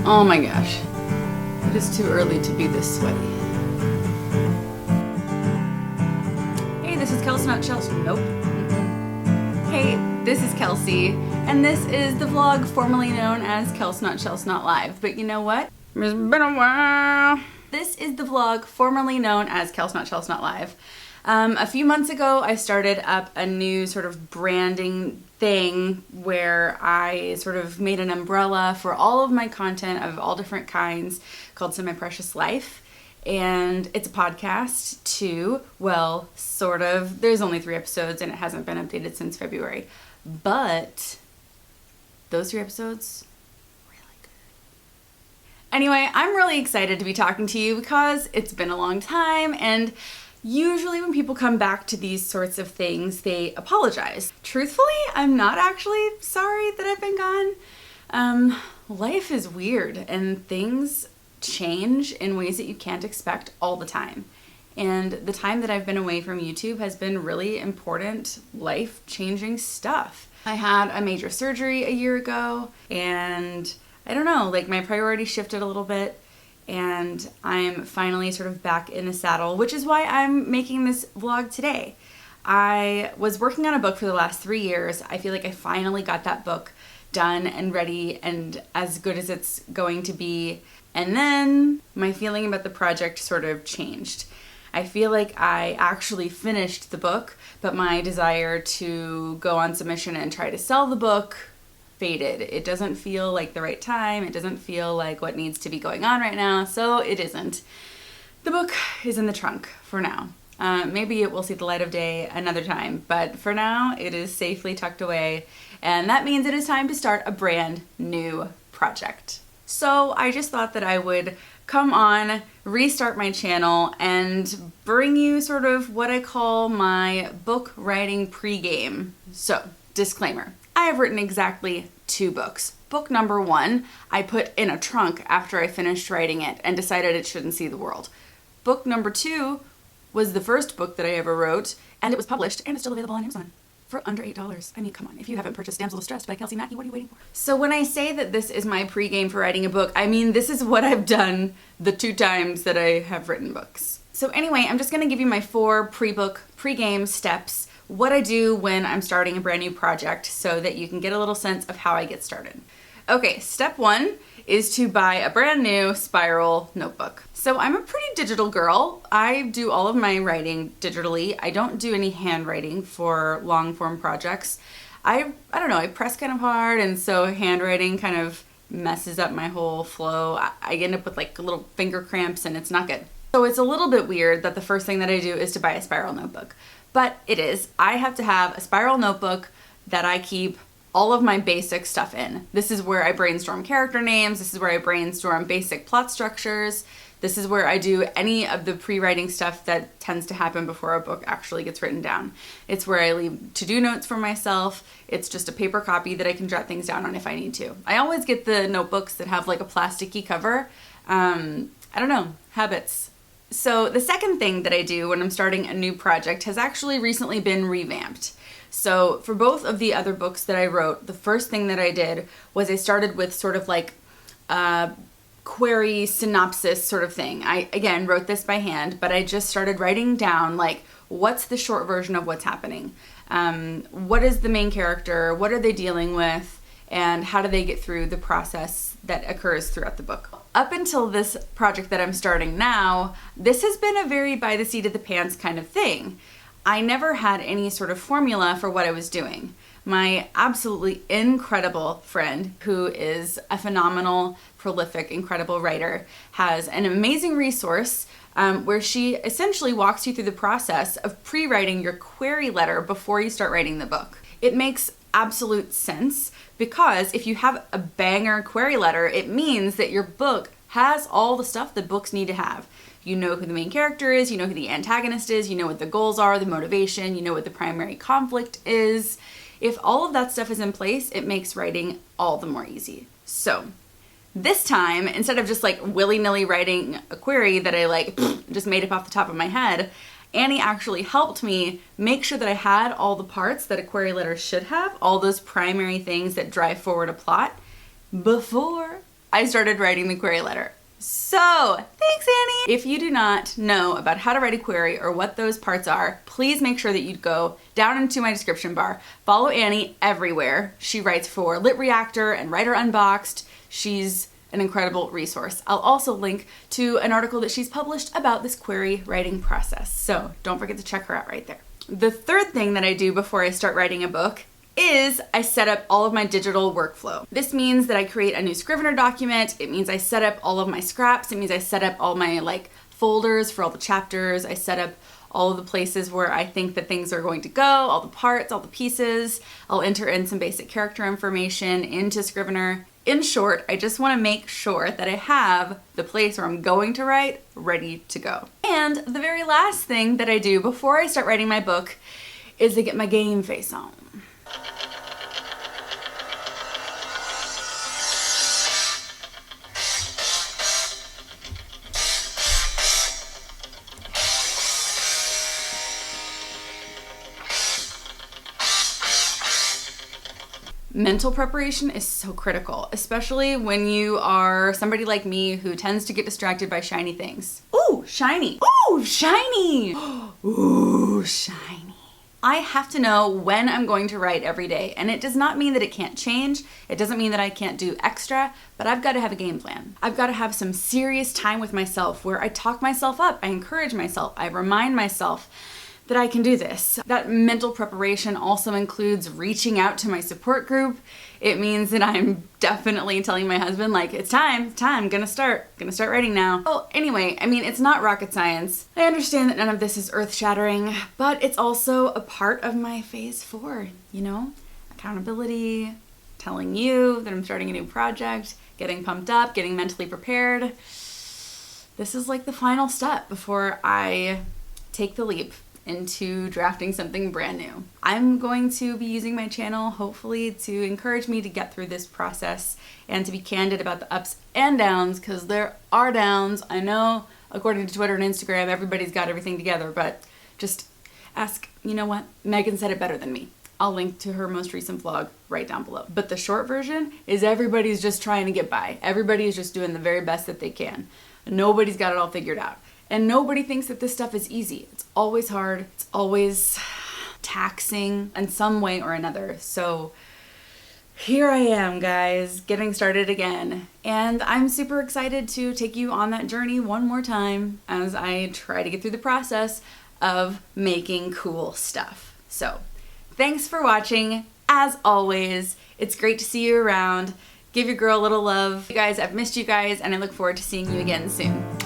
Oh my gosh. It is too early to be this sweaty. Hey, this is Kelsey, not Chelsea. Nope. Hey, this is Kelsey, and this is the vlog formerly known as Kelsey, not Chelsea, not live. But you know what? It's been a while. This is the vlog formerly known as Kelsey, not Chelsea, not live. A few months ago, I started up a new sort of branding thing where I sort of made an umbrella for all of my content of all different kinds called Semi Precious Life. And it's a podcast too. Well, sort of. There's only 3 episodes and it hasn't been updated since February. But those 3 episodes, really good. Anyway, I'm really excited to be talking to you because it's been a long time, and usually when people come back to these sorts of things, they apologize. Truthfully, I'm not actually sorry that I've been gone. Life is weird and things change in ways that you can't expect all the time. And the time that I've been away from YouTube has been really important, life-changing stuff. I had a major surgery a year ago, and I don't know, like my priorities shifted a little bit. And I'm finally sort of back in the saddle, which is why I'm making this vlog today. I was working on a book for the last 3 years. I feel like I finally got that book done and ready and as good as it's going to be. And then my feeling about the project sort of changed. I feel like I actually finished the book, but my desire to go on submission and try to sell the book faded. It doesn't feel like the right time. It doesn't feel like what needs to be going on right now, so it isn't. The book is in the trunk for now. Maybe it will see the light of day another time, but for now it is safely tucked away, and that means it is time to start a brand new project. So I just thought that I would come on, restart my channel, and bring you sort of what I call my book writing pregame. So, disclaimer. I have written exactly 2 books. Book number 1, I put in a trunk after I finished writing it and decided it shouldn't see the world. Book number 2 was the first book that I ever wrote, and it was published, and it's still available on Amazon for under $8. I mean, come on, if you haven't purchased Damsel Distressed by Kelsey, what are you waiting for? So when I say that this is my pregame for writing a book, I mean this is what I've done the 2 times that I have written books. So anyway, I'm just gonna give you my 4 pregame steps, what I do when I'm starting a brand new project so that you can get a little sense of how I get started. Okay, step 1 is to buy a brand new spiral notebook. So I'm a pretty digital girl. I do all of my writing digitally. I don't do any handwriting for long form projects. I don't know, I press kind of hard, and so handwriting kind of messes up my whole flow. I end up with like little finger cramps and it's not good. So it's a little bit weird that the first thing that I do is to buy a spiral notebook. But it is. I have to have a spiral notebook that I keep all of my basic stuff in. This is where I brainstorm character names. This is where I brainstorm basic plot structures. This is where I do any of the pre-writing stuff that tends to happen before a book actually gets written down. It's where I leave to-do notes for myself. It's just a paper copy that I can jot things down on if I need to. I always get the notebooks that have like a plasticky cover. I don't know, habits. So the second thing that I do when I'm starting a new project has actually recently been revamped. So for both of the other books that I wrote, the first thing that I did was I started with sort of like a query synopsis sort of thing. I, again, wrote this by hand, but I just started writing down like, what's the short version of what's happening? What is the main character? What are they dealing with? And how do they get through the process that occurs throughout the book? Up until this project that I'm starting now, this has been a very by the seat of the pants kind of thing. I never had any sort of formula for what I was doing. My absolutely incredible friend, who is a phenomenal, prolific, incredible writer, has an amazing resource where she essentially walks you through the process of pre-writing your query letter before you start writing the book. It makes absolute sense because if you have a banger query letter, it means that your book has all the stuff that books need to have. You know who the main character is, you know who the antagonist is, you know what the goals are, the motivation, you know what the primary conflict is. If all of that stuff is in place, it makes writing all the more easy. So this time, instead of just like willy-nilly writing a query that I like just made up off the top of my head, Annie actually helped me make sure that I had all the parts that a query letter should have, all those primary things that drive forward a plot, before I started writing the query letter. So, thanks Annie! If you do not know about how to write a query or what those parts are, please make sure that you go down into my description bar. Follow Annie everywhere. She writes for Lit Reactor and Writer Unboxed. She's an incredible resource. I'll also link to an article that she's published about this query writing process. So don't forget to check her out right there. The third thing that I do before I start writing a book is I set up all of my digital workflow. This means that I create a new Scrivener document. It means I set up all of my scraps. It means I set up all my folders for all the chapters. I set up all of the places where I think that things are going to go, all the parts, all the pieces. I'll enter in some basic character information into Scrivener. In short, I just want to make sure that I have the place where I'm going to write ready to go. And the very last thing that I do before I start writing my book is to get my game face on. Mental preparation is so critical, especially when you are somebody like me who tends to get distracted by shiny things. Ooh, shiny. Ooh, shiny. Ooh, shiny. I have to know when I'm going to write every day, and it does not mean that it can't change. It doesn't mean that I can't do extra, but I've got to have a game plan. I've got to have some serious time with myself where I talk myself up, I encourage myself, I remind myself that I can do this. That mental preparation also includes reaching out to my support group. It means that I'm definitely telling my husband, it's time, gonna start writing now. Well, anyway, it's not rocket science. I understand that none of this is earth-shattering, but it's also a part of my phase 4, Accountability, telling you that I'm starting a new project, getting pumped up, getting mentally prepared. This is the final step before I take the leap into drafting something brand new. I'm going to be using my channel hopefully to encourage me to get through this process and to be candid about the ups and downs, because there are downs. I know according to Twitter and Instagram everybody's got everything together, but just ask, Megan said it better than me. I'll link to her most recent vlog right down below. But the short version is everybody's just trying to get by. Everybody is just doing the very best that they can. Nobody's got it all figured out. And nobody thinks that this stuff is easy. It's always hard. It's always taxing in some way or another. So here I am, guys, getting started again. And I'm super excited to take you on that journey one more time as I try to get through the process of making cool stuff. So thanks for watching. As always, it's great to see you around. Give your girl a little love. You guys, I've missed you guys, and I look forward to seeing you again soon.